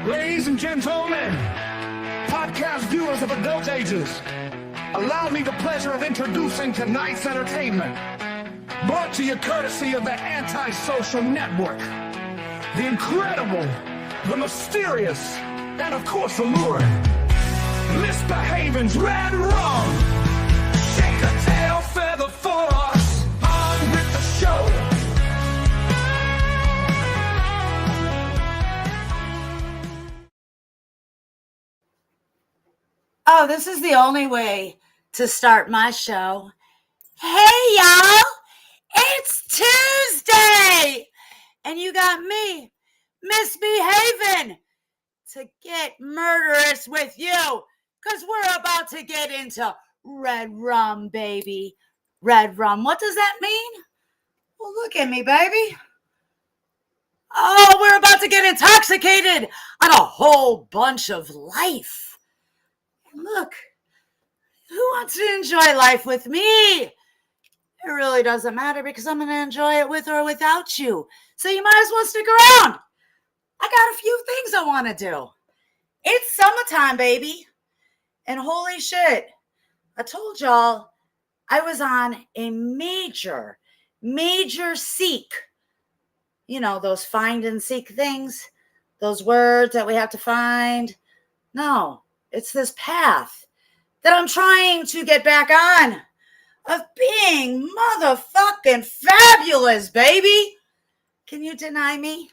Ladies and gentlemen, podcast viewers of adult ages, allow me the pleasure of introducing tonight's entertainment. Brought to you courtesy of the Antisocial Network. The incredible, the mysterious, and of course alluring, Misbehaving's Redrum. Shake a tail feather for us, on with the show. Oh, this is the only way to start my show. Hey, y'all! It's Tuesday! And you got me, misbehaving, to get murderous with you. Because we're about to get into Redrum, baby. Redrum. What does that mean? Well, look at me, baby. Oh, we're about to get intoxicated on a whole bunch of life. And look, who wants to enjoy life with me? It really doesn't matter because I'm going to enjoy it with or without you. So you might as well stick around. I got a few things I want to do. It's summertime, baby. And holy shit, I told y'all I was on a major seek. You know, those find and seek things, those words that we have to find. No, it's this path that I'm trying to get back on of being motherfucking fabulous, baby. Can you deny me?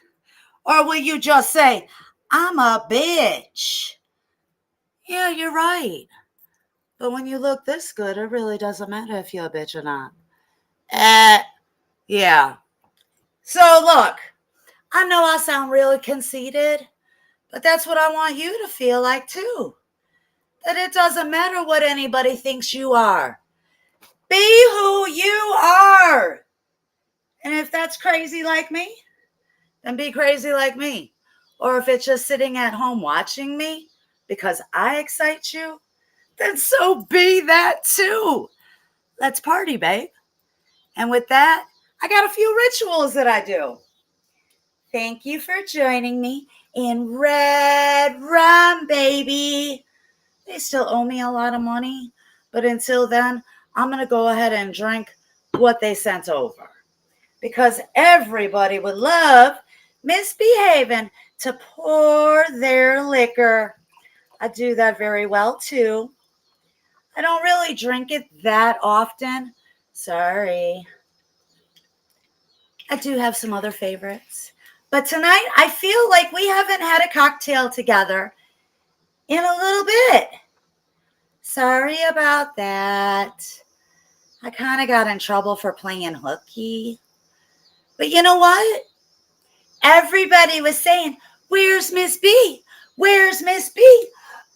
Or will you just say, I'm a bitch? Yeah, you're right. But when you look this good, it really doesn't matter if you're a bitch or not. Yeah. So look, I know I sound really conceited, but that's what I want you to feel like too. That it doesn't matter what anybody thinks you are. Be who you are. And if that's crazy like me, then be crazy like me. Or if it's just sitting at home watching me because I excite you, then so be that too. Let's party, babe. And with that, I got a few rituals that I do. Thank you for joining me in Redrum, baby. They still owe me a lot of money, but until then, I'm going to go ahead and drink what they sent over. Because everybody would love misbehaving to pour their liquor. I do that very well too. I don't really drink it that often. Sorry. I do have some other favorites. But tonight, I feel like we haven't had a cocktail together in a little bit. Sorry about that. I kind of got in trouble for playing hooky. But you know what? Everybody was saying, where's Miss B? Where's Miss B?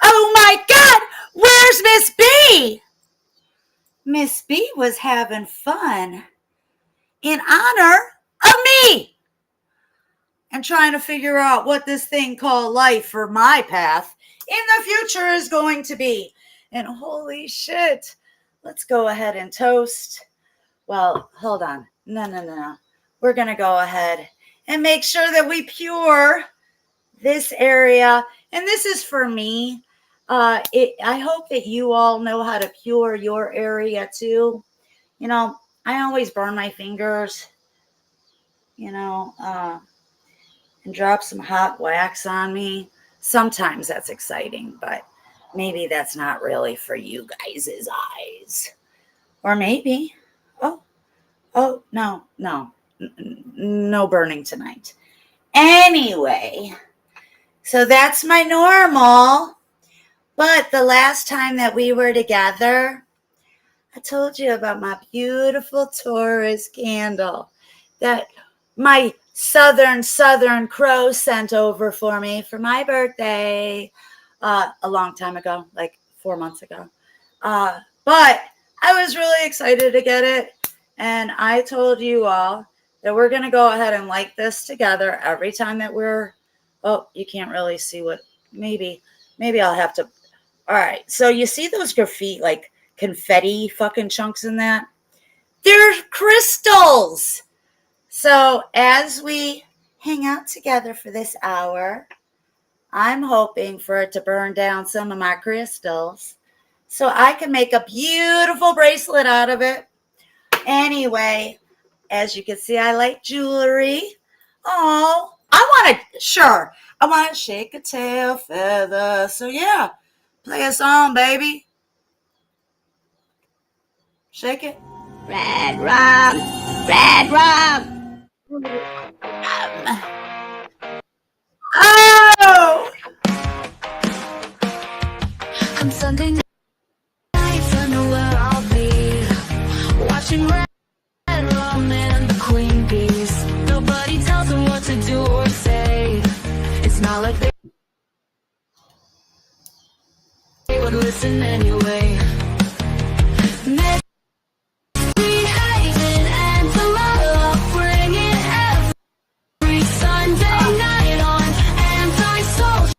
Oh my God, where's Miss B? Miss B was having fun in honor of me and trying to figure out what this thing called life for my path in the future is going to be. And holy shit, let's go ahead and toast. Well, hold on. No. We're going to go ahead and make sure that we pure this area. And this is for me. I hope that you all know how to pure your area too. You know, I always burn my fingers, and drop some hot wax on me. Sometimes that's exciting, but maybe that's not really for you guys' eyes. Or maybe, no burning tonight. Anyway, so that's my normal. But the last time that we were together, I told you about my beautiful Taurus candle that my Southern Crow sent over for me for my birthday a long time ago, like 4 months ago. But I was really excited to get it. And I told you all that we're going to go ahead and light this together every time that you can't really see what, maybe I'll have to. All right. So you see those graffiti, like confetti fucking chunks in that? They're crystals. So as we hang out together for this hour, I'm hoping for it to burn down some of my crystals so I can make a beautiful bracelet out of it. Anyway, as you can see, I like jewelry. Oh, I want to shake a tail feather. So yeah, play a song, baby. Shake it. Redrum, Redrum. Oh! I'm Sunday night, I know where I'll be. Watching Redrum and the Queen Bees. Nobody tells them what to do or say. It's not like they would listen anyway. Misbehaving and tomorrow, bringing every Sunday night on anti-social.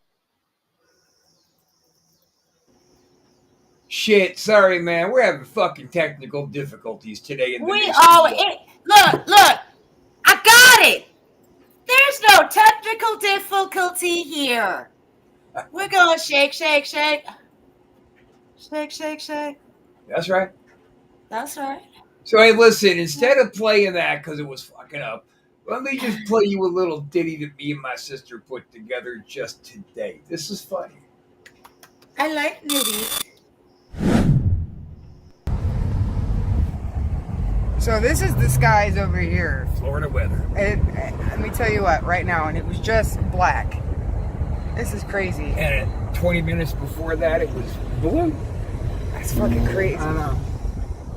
Shit, sorry, man. We're having fucking technical difficulties today. In the We new all studio. look. I got it. There's no technical difficulty here. We're going shake, shake, shake. Shake, shake, shake. That's right. That's right. So, hey, listen, instead of playing that because it was fucking up, let me just play you a little ditty that me and my sister put together just today. This is funny. I like nitties. So this is the skies over here. Florida weather. Let me tell you what, right now, and it was just black. This is crazy. And 20 minutes before that, it was blue. That's fucking crazy. I know.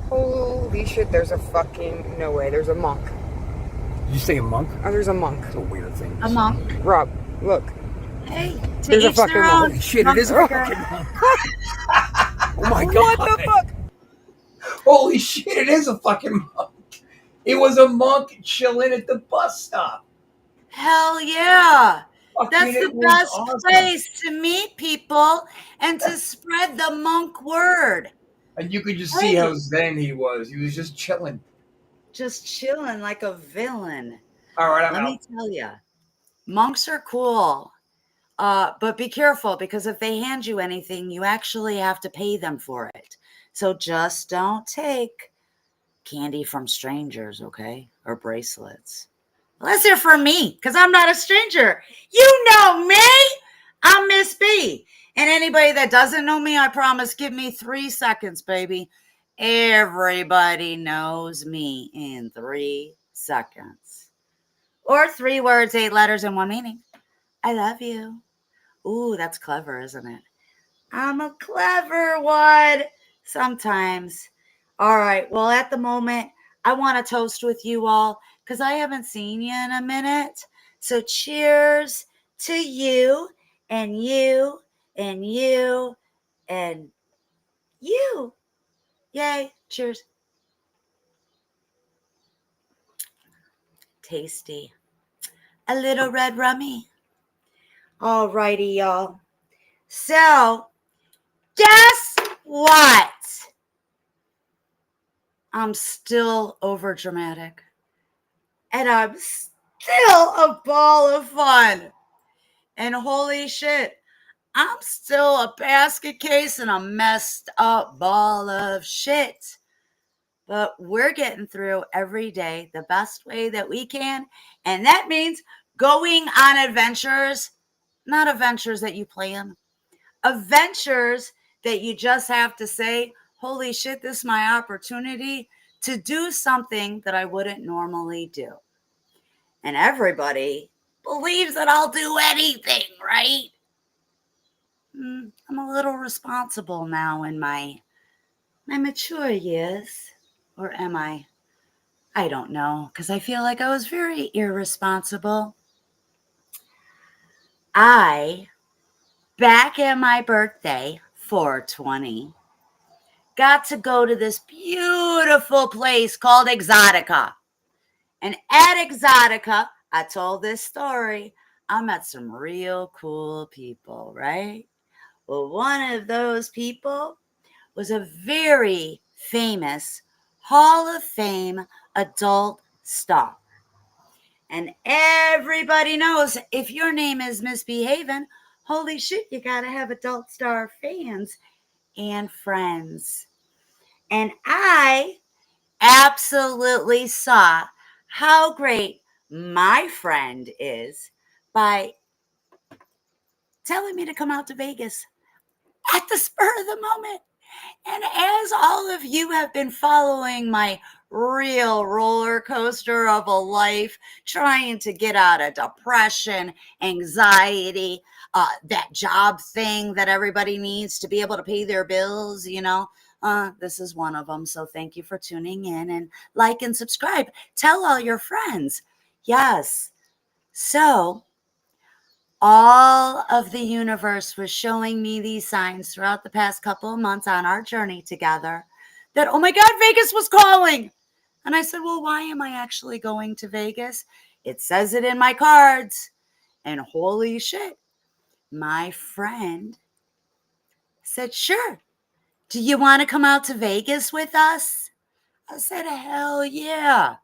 Holy shit, there's a fucking, no way, there's a monk. Did you say a monk? Oh, there's a monk. That's a weird thing. A monk. Rob, look. Hey, to There's a each fucking their monk. own. Holy shit, it is a Monk. fucking monk. Oh my god. What the fuck? Holy shit, it is a fucking monk. It was a monk chilling at the bus stop. Hell yeah. Fucking That's it the was best awesome. place to meet people and to spread the monk word. And you could just see how zen he was. He was just chilling. Just chilling like a villain. All right, I'm Let out. me tell you, monks are cool. But be careful, because if they hand you anything, you actually have to pay them for it. So just don't take candy from strangers, okay? Or bracelets. Unless they're for me, because I'm not a stranger. You know me. I'm Miss B. And anybody that doesn't know me, I promise, give me 3 seconds, baby. Everybody knows me in 3 seconds. Or 3 words, 8 letters, and 1 meaning. I love you. Ooh, that's clever, isn't it? I'm a clever one. Sometimes. All right. Well, at the moment, I want to toast with you all because I haven't seen you in a minute. So cheers to you and you and you and you. Yay. Cheers. Tasty. A little red rummy. All righty, y'all. So, guess what? I'm still over dramatic. And I'm still a ball of fun. And holy shit, I'm still a basket case and a messed up ball of shit. But we're getting through every day the best way that we can. And that means going on adventures, not adventures that you plan, adventures that you just have to say, holy shit, this is my opportunity to do something that I wouldn't normally do. And everybody believes that I'll do anything, right? I'm a little responsible now in my mature years. Or am I? I don't know, because I feel like I was very irresponsible. Back at my birthday, 420, got to go to this beautiful place called Exotica. And at Exotica, I told this story, I met some real cool people, right? Well, one of those people was a very famous Hall of Fame adult star. And everybody knows if your name is Misbehaving, holy shit, you got to have adult star fans and friends. And I absolutely saw how great my friend is by telling me to come out to Vegas at the spur of the moment. And as all of you have been following my real roller coaster of a life, trying to get out of depression, anxiety, that job thing that everybody needs to be able to pay their bills, this is one of them. So thank you for tuning in, and like and subscribe. Tell all your friends. Yes. So all of the universe was showing me these signs throughout the past couple of months on our journey together that, oh my God, Vegas was calling. And I said, well, why am I actually going to Vegas? It says it in my cards. And holy shit, my friend said, sure. Do you want to come out to Vegas with us? I said, hell yeah.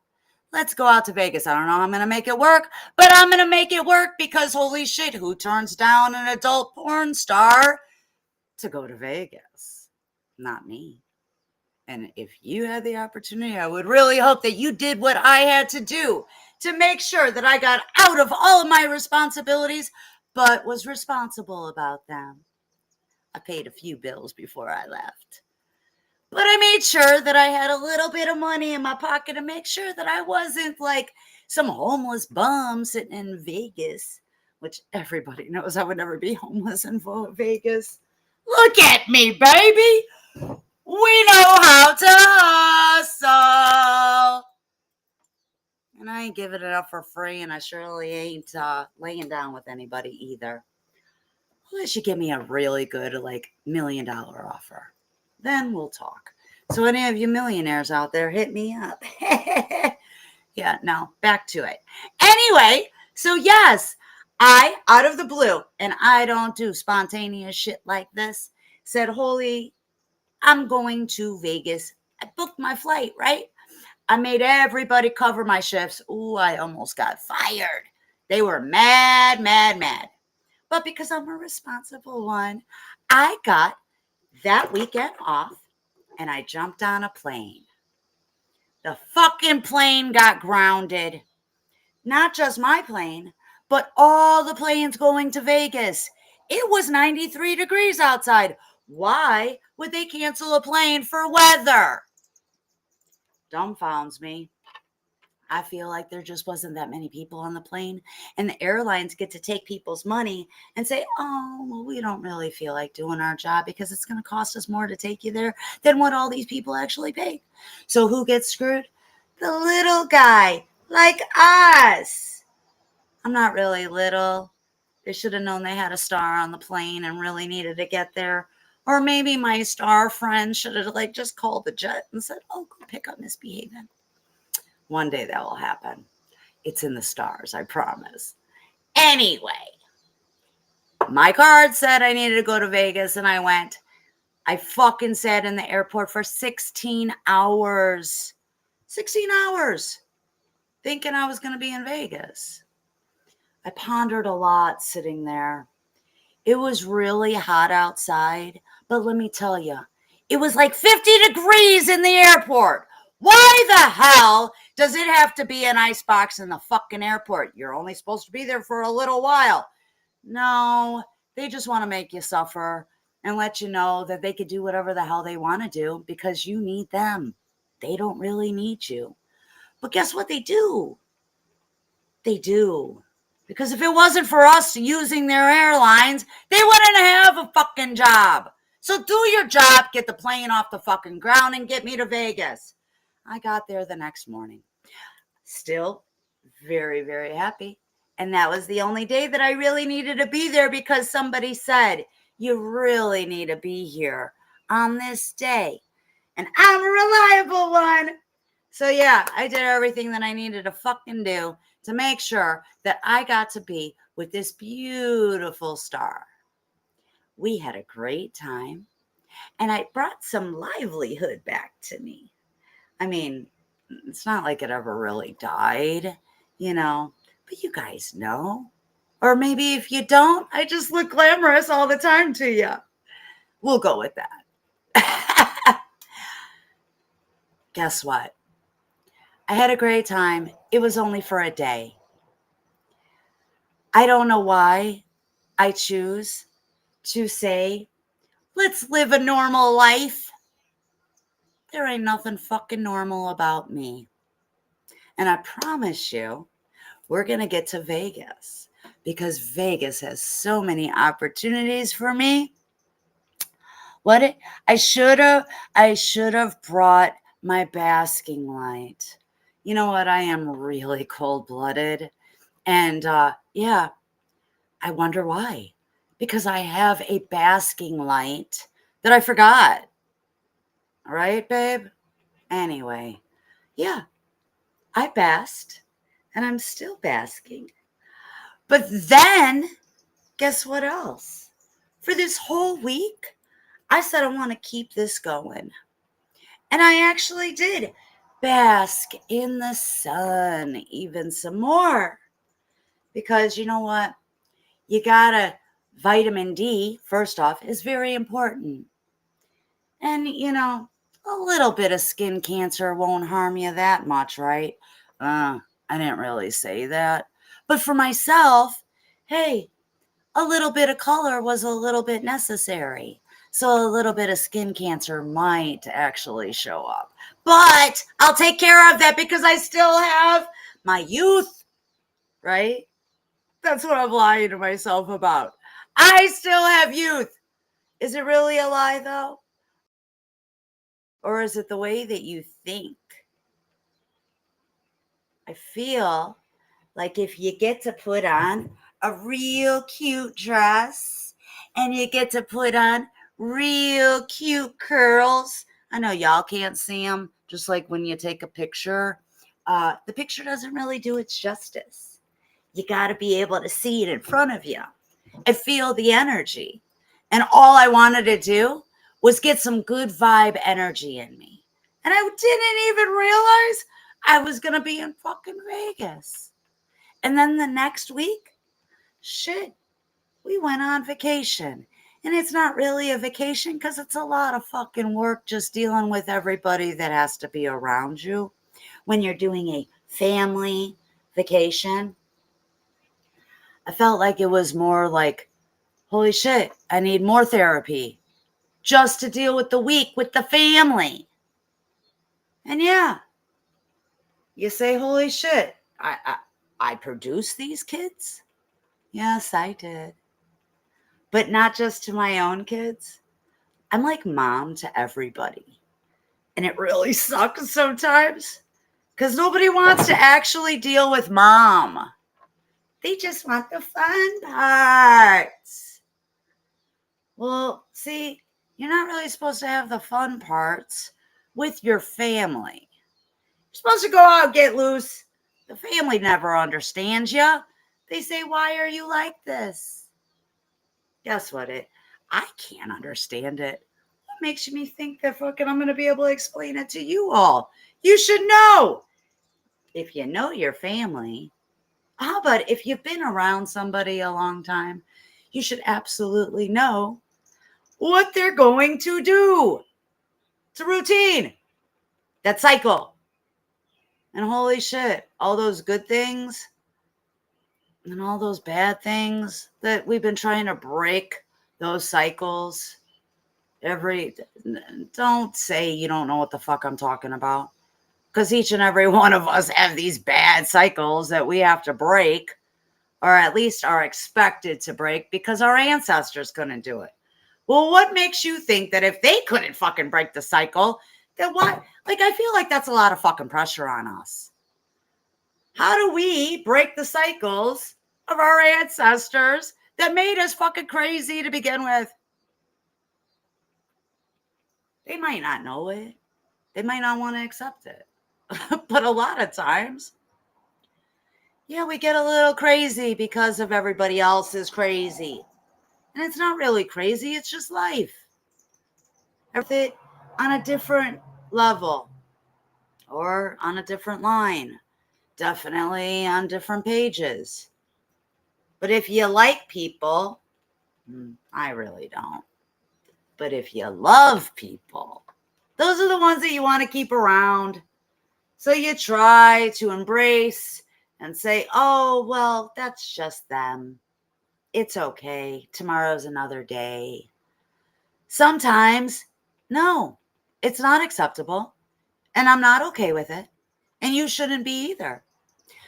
Let's go out to Vegas. I don't know how I'm going to make it work, but I'm going to make it work because holy shit, who turns down an adult porn star to go to Vegas? Not me. And if you had the opportunity, I would really hope that you did what I had to do to make sure that I got out of all of my responsibilities, but was responsible about them. I paid a few bills before I left. But I made sure that I had a little bit of money in my pocket to make sure that I wasn't like some homeless bum sitting in Vegas, which everybody knows I would never be homeless in Vegas. Look at me, baby. We know how to hustle. And I ain't giving it up for free, and I surely ain't laying down with anybody either. Unless you give me a really good, like, $1 million offer. Then we'll talk. So any of you millionaires out there, hit me up. Yeah, no, back to it. Anyway, so yes, I, out of the blue, and I don't do spontaneous shit like this, said, holy, I'm going to Vegas. I booked my flight, right? I made everybody cover my shifts. Ooh, I almost got fired. They were mad, mad, mad. But because I'm a responsible one, I got that weekend off and I jumped on a plane. The fucking plane got grounded. Not just my plane, but all the planes going to Vegas. It was 93 degrees outside. Why would they cancel a plane for weather? Dumbfounds me. I feel like there just wasn't that many people on the plane, and the airlines get to take people's money and say, oh, well, we don't really feel like doing our job because it's going to cost us more to take you there than what all these people actually paid. So who gets screwed? The little guy, like us. I'm not really little. They should have known they had a star on the plane and really needed to get there. Or maybe my star friend should have just called the jet and said, oh, go pick up Miss Behaven. One day that will happen. It's in the stars, I promise. Anyway, my card said I needed to go to Vegas, and I went. I fucking sat in the airport for 16 hours. 16 hours. Thinking I was going to be in Vegas. I pondered a lot sitting there. It was really hot outside, but let me tell you, it was like 50 degrees in the airport. Why the hell does it have to be an icebox in the fucking airport? You're only supposed to be there for a little while. No, they just want to make you suffer and let you know that they could do whatever the hell they want to do because you need them. They don't really need you. But guess what they do? They do. Because if it wasn't for us using their airlines, they wouldn't have a fucking job. So do your job, get the plane off the fucking ground, and get me to Vegas. I got there the next morning. Still very, very happy. And that was the only day that I really needed to be there because somebody said, you really need to be here on this day. And I'm a reliable one. So yeah, I did everything that I needed to fucking do to make sure that I got to be with this beautiful star. We had a great time, and I brought some livelihood back to me. I mean, it's not like it ever really died, but you guys know. Or maybe if you don't, I just look glamorous all the time to you. We'll go with that. Guess what? I had a great time. It was only for a day. I don't know why I choose to say, let's live a normal life. There ain't nothing fucking normal about me. And I promise you, we're going to get to Vegas because Vegas has so many opportunities for me. I should have brought my basking light. You know what? I am really cold-blooded. And yeah, I wonder why. Because I have a basking light that I forgot. All right, babe? Anyway, yeah, I basked and I'm still basking. But then, guess what else? For this whole week, I said I want to keep this going. And I actually did bask in the sun even some more. Because you know what? You gotta, vitamin D, first off, is very important. And, a little bit of skin cancer won't harm you that much, right? I didn't really say that. But for myself, hey, a little bit of color was a little bit necessary. So a little bit of skin cancer might actually show up. But I'll take care of that because I still have my youth, right? That's what I'm lying to myself about. I still have youth. Is it really a lie, though? Or is it the way that you think? I feel like if you get to put on a real cute dress and you get to put on real cute curls, I know y'all can't see them, just like when you take a picture. The picture doesn't really do its justice. You got to be able to see it in front of you and feel the energy. And all I wanted to do was get some good vibe energy in me. And I didn't even realize I was going to be in fucking Vegas. And then the next week, shit, we went on vacation. And it's not really a vacation because it's a lot of fucking work just dealing with everybody that has to be around you when you're doing a family vacation. I felt like it was more like, holy shit, I need more therapy just to deal with the week with the family. And yeah, you say, holy shit, I produced these kids? Yes, I did. But not just to my own kids. I'm like mom to everybody. And it really sucks sometimes because nobody wants to actually deal with mom. They just want the fun parts. Well, see, you're not really supposed to have the fun parts with your family. You're supposed to go out and get loose. The family never understands you. They say, why are you like this? Guess what? I can't understand it. What makes me think that fucking I'm going to be able to explain it to you all? You should know. If you know your family, how about if you've been around somebody a long time, you should absolutely know what they're going to do. It's a routine. That cycle. And holy shit, all those good things and all those bad things that we've been trying to break those cycles. Don't say you don't know what the fuck I'm talking about. Because each and every one of us have these bad cycles that we have to break, or at least are expected to break because our ancestors couldn't do it. Well, what makes you think that if they couldn't fucking break the cycle, then what? Like, I feel like that's a lot of fucking pressure on us. How do we break the cycles of our ancestors that made us fucking crazy to begin with? They might not know it. They might not want to accept it. But a lot of times, yeah, we get a little crazy because of everybody else's crazy. And it's not really crazy. It's just life. Everything on a different level or on a different line. Definitely on different pages. But if you like people, I really don't. But if you love people, those are the ones that you want to keep around. So you try to embrace and say, oh, well, that's just them. It's okay. Tomorrow's another day. Sometimes, no, it's not acceptable. And I'm not okay with it. And you shouldn't be either.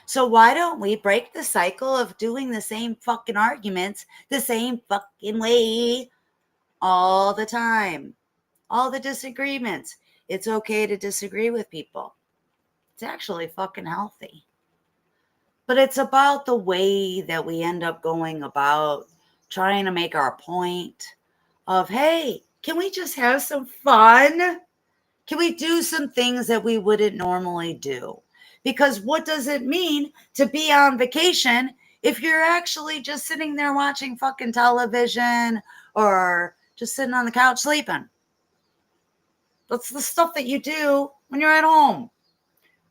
So why don't we break the cycle of doing the same fucking arguments the same fucking way all the time? All the disagreements. It's okay to disagree with people. It's actually fucking healthy. But it's about the way that we end up going about trying to make our point of, hey, can we just have some fun? Can we do some things that we wouldn't normally do? Because what does it mean to be on vacation if you're actually just sitting there watching fucking television or just sitting on the couch sleeping? That's the stuff that you do when you're at home.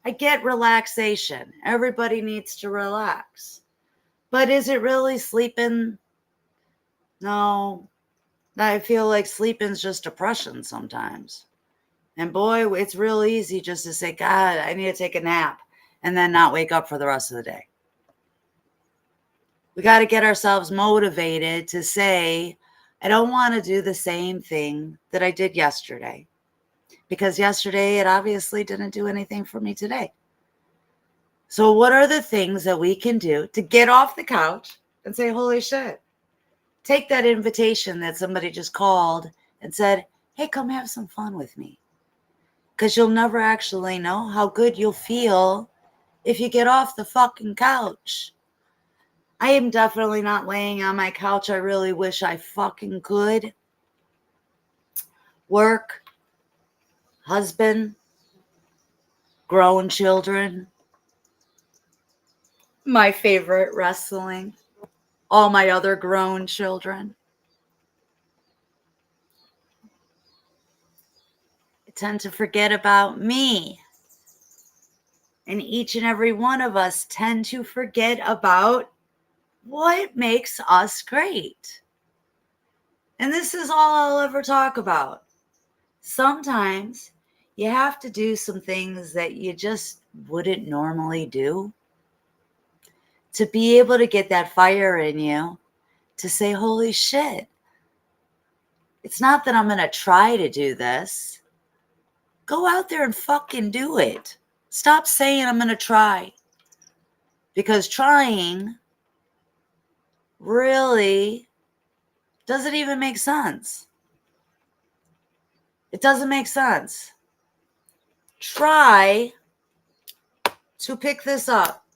I get relaxation. Everybody needs to relax. But is it really sleeping? No. I feel like sleeping's just depression sometimes. And boy, it's real easy just to say, God, I need to take a nap and then not wake up for the rest of the day. We got to get ourselves motivated to say, I don't want to do the same thing that I did yesterday. Because yesterday, it obviously didn't do anything for me today. So what are the things that we can do to get off the couch and say, holy shit, take that invitation that somebody just called and said, hey, come have some fun with me. Because you'll never actually know how good you'll feel if you get off the fucking couch. I am definitely not laying on my couch. I really wish I fucking could. Work, husband, grown children, my favorite wrestling, all my other grown children. I tend to forget about me. And each and every one of us tend to forget about what makes us great. And this is all I'll ever talk about. Sometimes you have to do some things that you just wouldn't normally do to be able to get that fire in you to say, holy shit, it's not that I'm going to try to do this. Go out there and fucking do it. Stop saying I'm going to try. Because trying really doesn't even make sense. It doesn't make sense. Try to pick this up.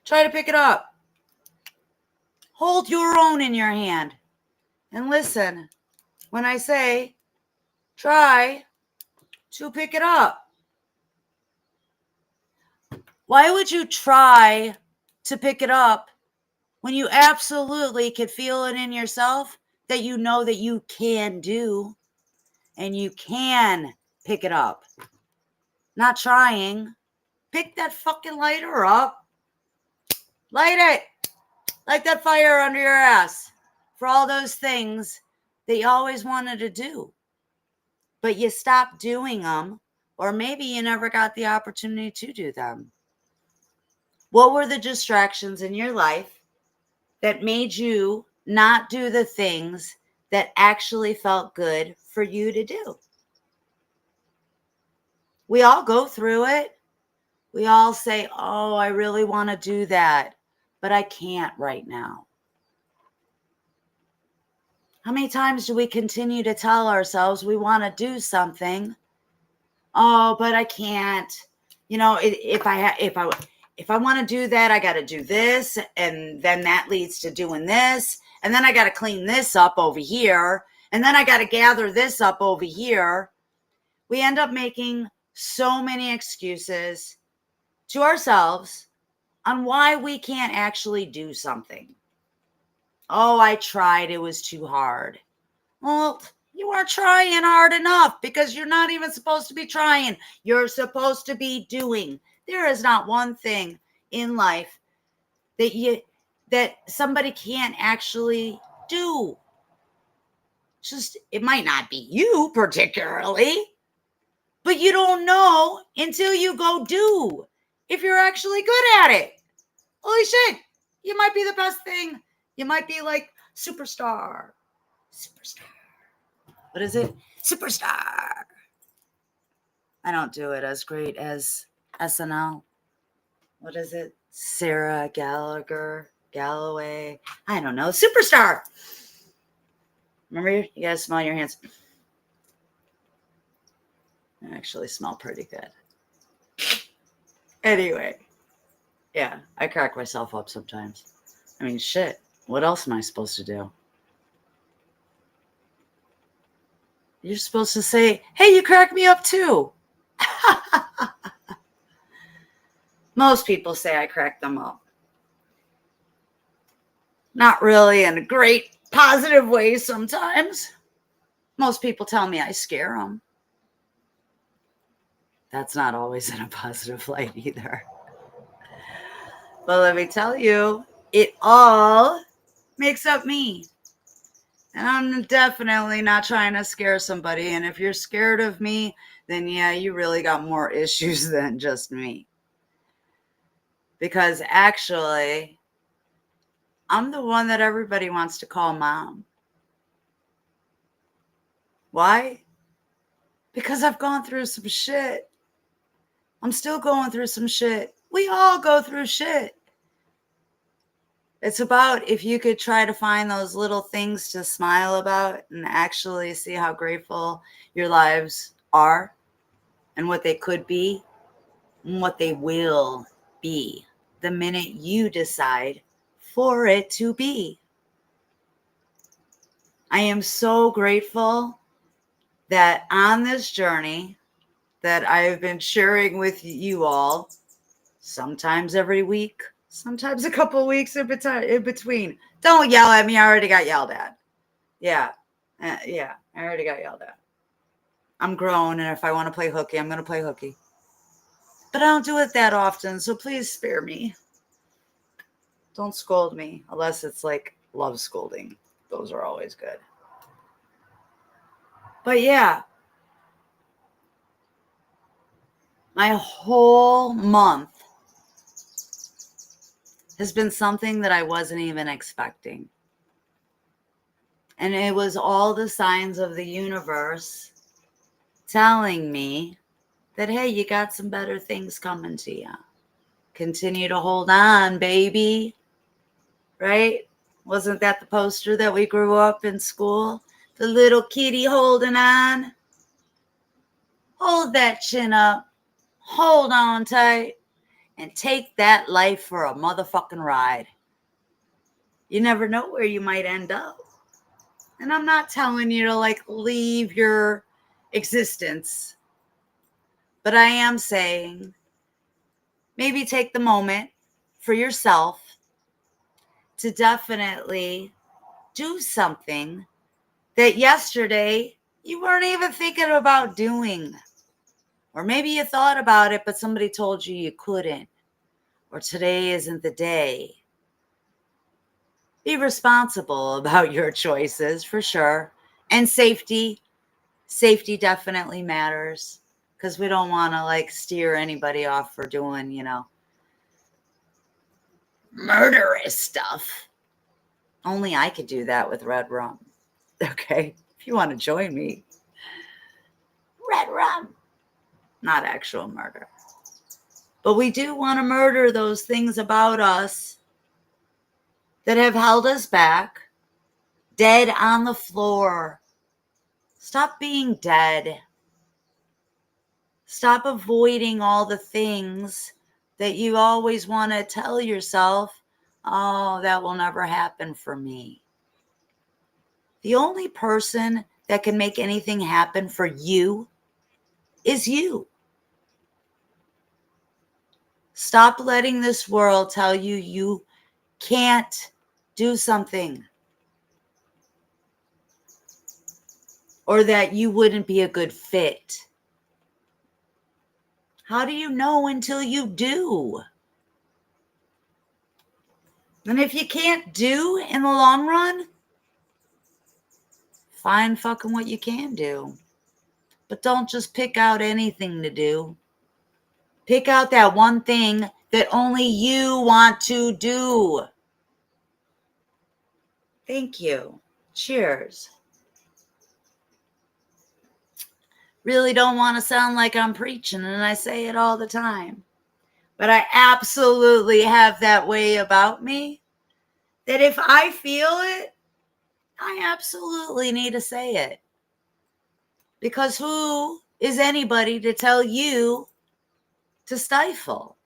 Try to pick it up. Hold your own in your hand. And listen, when I say try to pick it up, why would you try to pick it up when you absolutely could feel it in yourself that you know that you can do and you can pick it up? Not trying. Pick that fucking lighter up. Light it. Light that fire under your ass for all those things that you always wanted to do. But you stopped doing them, or maybe you never got the opportunity to do them. What were the distractions in your life that made you not do the things that actually felt good for you to do? We all go through it. We all say, oh, I really want to do that, but I can't right now. How many times do we continue to tell ourselves we want to do something? Oh, but I can't. You know, if I want to do that, I got to do this, and then that leads to doing this, and then I got to clean this up over here, and then I got to gather this up over here. We end up making so many excuses to ourselves on why we can't actually do something. Oh, I tried. It was too hard. Well, you weren't trying hard enough because you're not even supposed to be trying. You're supposed to be doing. There is not one thing in life that that somebody can't actually do. Just, it might not be you particularly, but you don't know until you go do if you're actually good at it. Holy shit, you might be the best thing. You might be like superstar. What is it? Superstar. I don't do it as great as SNL. What is it? Sarah Galloway. I don't know. Superstar. Remember, you gotta smell your hands. They actually smell pretty good. Anyway, yeah, I crack myself up sometimes. I mean, shit. What else am I supposed to do? You're supposed to say, hey, you crack me up too. Most people say I crack them up. Not really in a great positive way sometimes. Most people tell me I scare them. That's not always in a positive light either. But let me tell you, it all makes up me. And I'm definitely not trying to scare somebody. And if you're scared of me, then yeah, you really got more issues than just me. Because actually, I'm the one that everybody wants to call mom. Why? Because I've gone through some shit. I'm still going through some shit. We all go through shit. It's about if you could try to find those little things to smile about and actually see how grateful your lives are and what they could be and what they will be the minute you decide for it to be. I am so grateful that on this journey that I've been sharing with you all, sometimes every week, sometimes a couple of weeks in between. Don't yell at me. I already got yelled at. Yeah, I already got yelled at. I'm grown, and if I want to play hooky, I'm going to play hooky. But I don't do it that often, so please spare me. Don't scold me, unless it's like love scolding. Those are always good. But yeah, my whole month has been something that I wasn't even expecting. And it was all the signs of the universe telling me that, hey, you got some better things coming to you. Continue to hold on, baby. Right? Wasn't that the poster that we grew up in school? The little kitty holding on. Hold that chin up. Hold on tight. And take that life for a motherfucking ride. You never know where you might end up. And I'm not telling you to like leave your existence. But I am saying maybe take the moment for yourself to definitely do something that yesterday you weren't even thinking about doing. Or maybe you thought about it, but somebody told you you couldn't. Or today isn't the day. Be responsible about your choices for sure. And safety. Safety definitely matters. Because we don't want to like steer anybody off for doing, murderous stuff. Only I could do that with Redrum. Okay? If you want to join me. Redrum. Not actual murder. But we do want to murder those things about us that have held us back. Dead on the floor. Stop being dead. Stop avoiding all the things that you always want to tell yourself, oh, that will never happen for me. The only person that can make anything happen for you is you. Stop letting this world tell you you can't do something. Or that you wouldn't be a good fit. How do you know until you do? And if you can't do in the long run, find fucking what you can do. But don't just pick out anything to do. Pick out that one thing that only you want to do. Thank you. Cheers. Really don't want to sound like I'm preaching, and I say it all the time. But I absolutely have that way about me that if I feel it, I absolutely need to say it. Because who is anybody to tell you to stifle?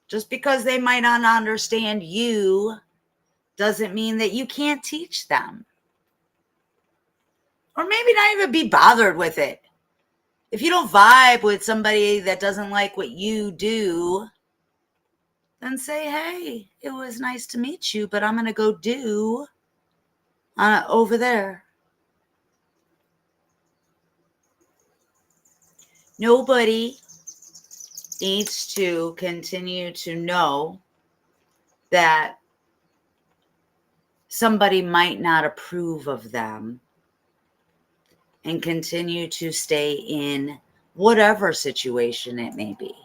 Just because they might not understand you doesn't mean that you can't teach them. Or maybe not even be bothered with it. If you don't vibe with somebody that doesn't like what you do, then say, hey, it was nice to meet you, but I'm going to go do over there. Nobody needs to continue to know that somebody might not approve of them and continue to stay in whatever situation it may be.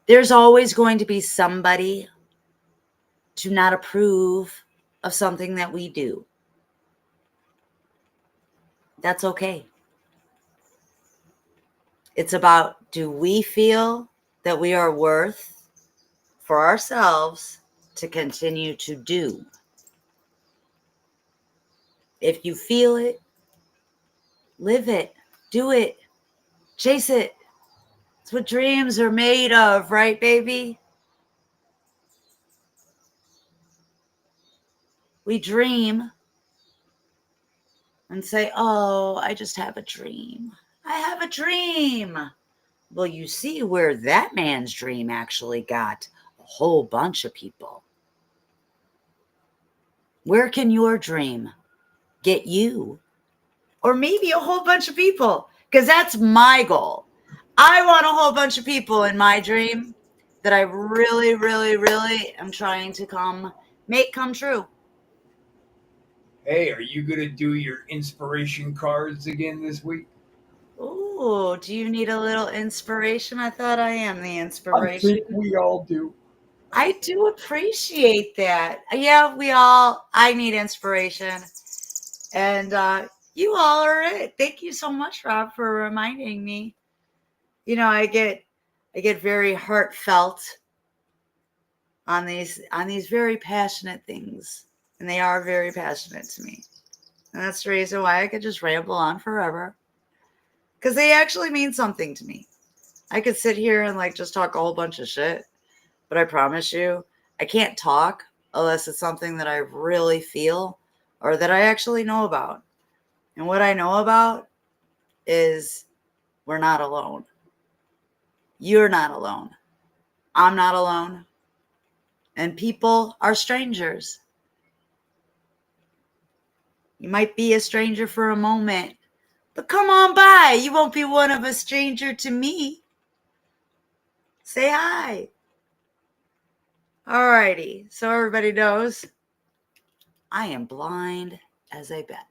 There's always going to be somebody to not approve of something that we do. That's okay. It's about, do we feel that we are worth for ourselves to continue to do? If you feel it, live it, do it, chase it. It's what dreams are made of, right, baby? We dream and say, oh, I just have a dream. I have a dream. Well, you see where that man's dream actually got a whole bunch of people. Where can your dream get you? Or maybe a whole bunch of people, because that's my goal. I want a whole bunch of people in my dream that I really, really, really am trying to make come true. Hey, are you going to do your inspiration cards again this week? Ooh, do you need a little inspiration? I thought I am the I inspiration. think we all do. I do appreciate that. Yeah, I need inspiration. And you all are it. Thank you so much, Rob, for reminding me. You know, I get very heartfelt on these very passionate things. And they are very passionate to me. And that's the reason why I could just ramble on forever. Because they actually mean something to me. I could sit here and just talk a whole bunch of shit. But I promise you, I can't talk unless it's something that I really feel or that I actually know about. And what I know about is we're not alone. You're not alone. I'm not alone. And people are strangers. You might be a stranger for a moment, but come on by. You won't be one of a stranger to me. Say hi. Alrighty, so everybody knows I am blind as a bat.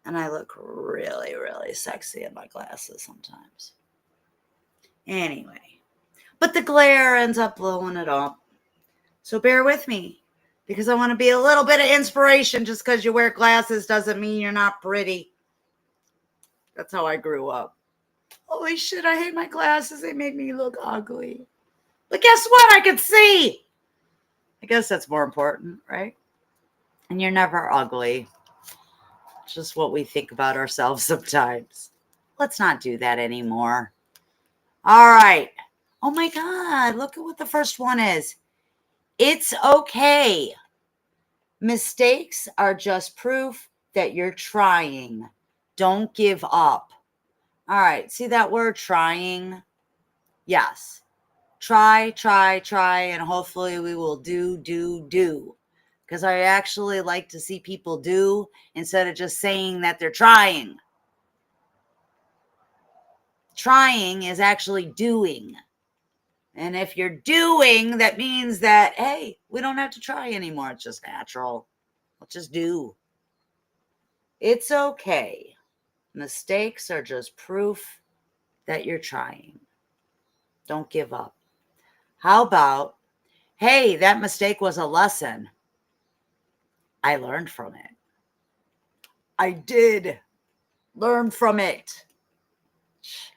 And I look really, really sexy in my glasses sometimes. Anyway, but the glare ends up blowing it up. So bear with me, because I want to be a little bit of inspiration. Just because you wear glasses doesn't mean you're not pretty. That's how I grew up. Holy shit, I hate my glasses. They make me look ugly. But guess what? I can see. I guess that's more important, right? And you're never ugly. It's just what we think about ourselves sometimes. Let's not do that anymore. All right. Oh my God, look at what the first one is. It's okay. Mistakes are just proof that you're trying. Don't give up. All right. See that word trying? Yes. Try, and hopefully we will do. Because I actually like to see people do instead of just saying that they're trying. Trying is actually doing. And if you're doing, that means that, hey, we don't have to try anymore. It's just natural. Let's just do. It's okay. Mistakes are just proof that you're trying. Don't give up. How about, hey, that mistake was a lesson. I learned from it. I did learn from it.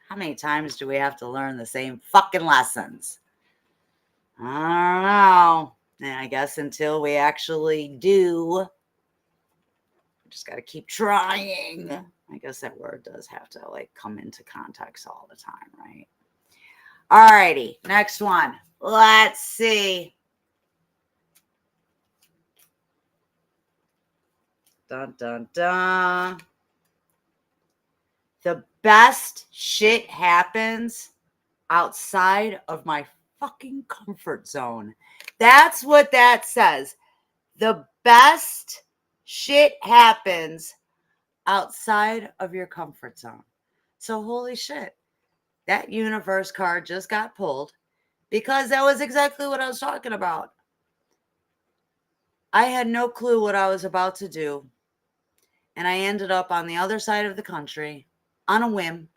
How many times do we have to learn the same fucking lessons? I don't know. And I guess until we actually do, we just got to keep trying. I guess that word does have to like come into context all the time, right? All righty, next one. Let's see. Dun, dun, dun. The best shit happens outside of my fucking comfort zone. That's what that says. The best shit happens outside of your comfort zone. So holy shit, that universe card just got pulled because that was exactly what I was talking about. I had no clue what I was about to do. And I ended up on the other side of the country on a whim,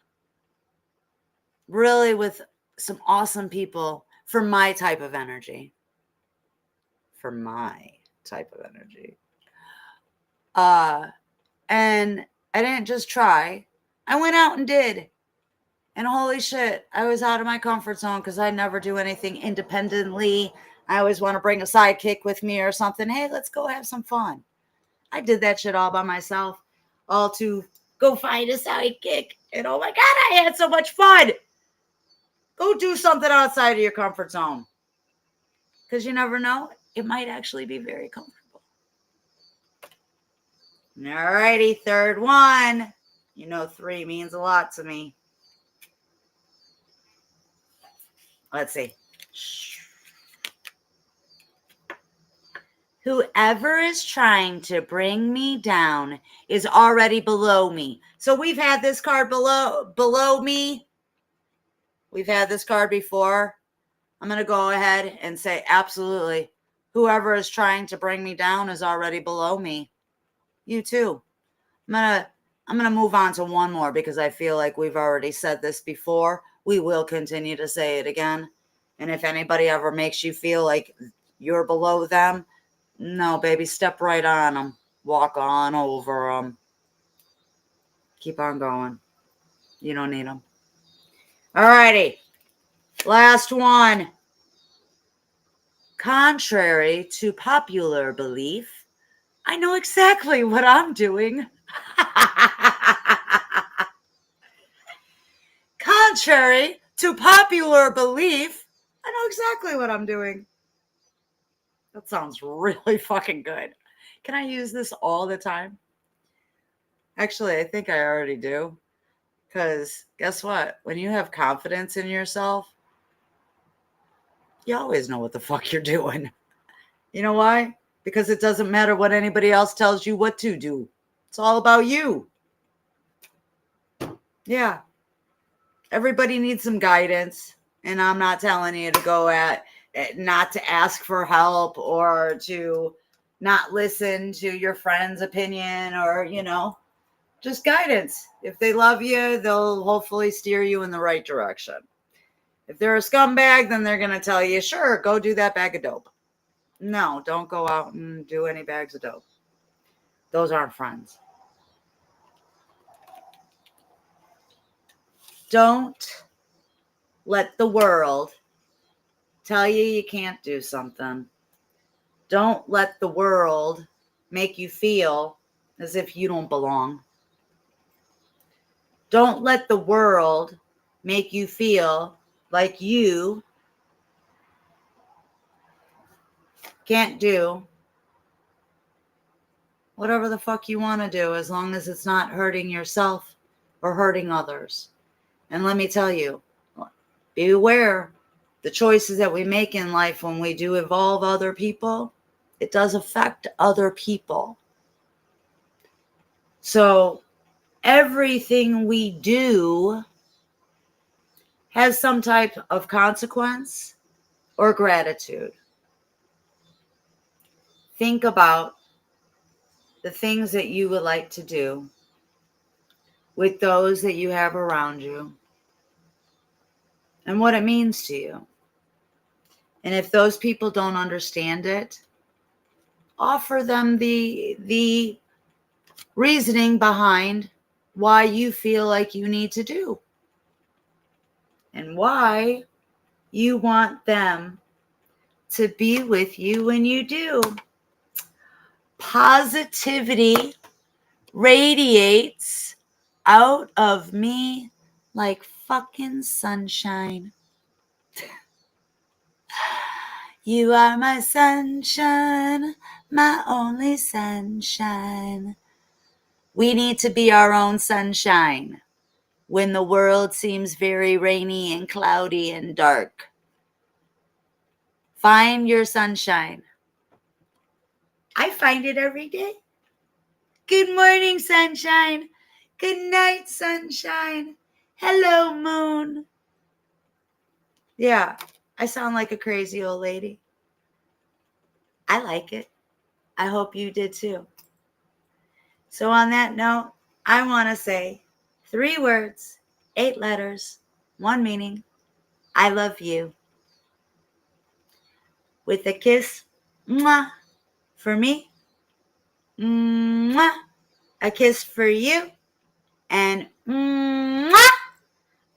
really with some awesome people for my type of energy. For my type of energy. And I didn't just try. I went out and did. And holy shit, I was out of my comfort zone because I never do anything independently. I always want to bring a sidekick with me or something. Hey, let's go have some fun. I did that shit all by myself, all to go find a sidekick. And oh my God, I had so much fun. Go do something outside of your comfort zone. Because you never know, it might actually be very comfortable. All righty, third one. You know, 3 means a lot to me. Let's see. Whoever is trying to bring me down is already below me. So we've had this card below me. We've had this card before. I'm going to go ahead and say absolutely. Whoever is trying to bring me down is already below me. You too. I'm going to move on to one more because I feel like we've already said this before. We will continue to say it again. And if anybody ever makes you feel like you're below them, no, baby, step right on them. Walk on over them. Keep on going. You don't need them. All righty. Last one. Contrary to popular belief, I know exactly what I'm doing. Contrary to popular belief, I know exactly what I'm doing. That sounds really fucking good. Can I use this all the time? Actually, I think I already do. Because guess what? When you have confidence in yourself, you always know what the fuck you're doing. You know why? Because it doesn't matter what anybody else tells you what to do. It's all about you. Yeah. Everybody needs some guidance. And I'm not telling you to go not to ask for help or to not listen to your friend's opinion or, just guidance. If they love you, they'll hopefully steer you in the right direction. If they're a scumbag, then they're going to tell you, sure, go do that bag of dope. No, don't go out and do any bags of dope. Those aren't friends. Don't let the world tell you can't do something. Don't let the world make you feel as if you don't belong. Don't let the world make you feel like you can't do whatever the fuck you want to do as long as it's not hurting yourself or hurting others. And let me tell you, be aware the choices that we make in life when we do involve other people, it does affect other people. So everything we do has some type of consequence or gratitude. Think about the things that you would like to do with those that you have around you and what it means to you. And if those people don't understand it, offer them the reasoning behind why you feel like you need to do and why you want them to be with you when you do. Positivity radiates out of me like fucking sunshine. You are my sunshine, my only sunshine. We need to be our own sunshine when the world seems very rainy and cloudy and dark. Find your sunshine. I find it every day. Good morning, sunshine. Good night, sunshine. Hello, moon. Yeah, I sound like a crazy old lady. I like it. I hope you did too. So on that note, I want to say 3 words, 8 letters, 1 meaning. I love you. With a kiss, mwah, for me, mwah, a kiss for you, and mwah,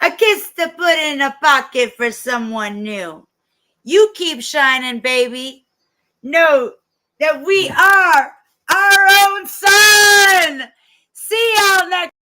a kiss to put in a pocket for someone new. You keep shining, baby. Know that we are our own sun. See y'all next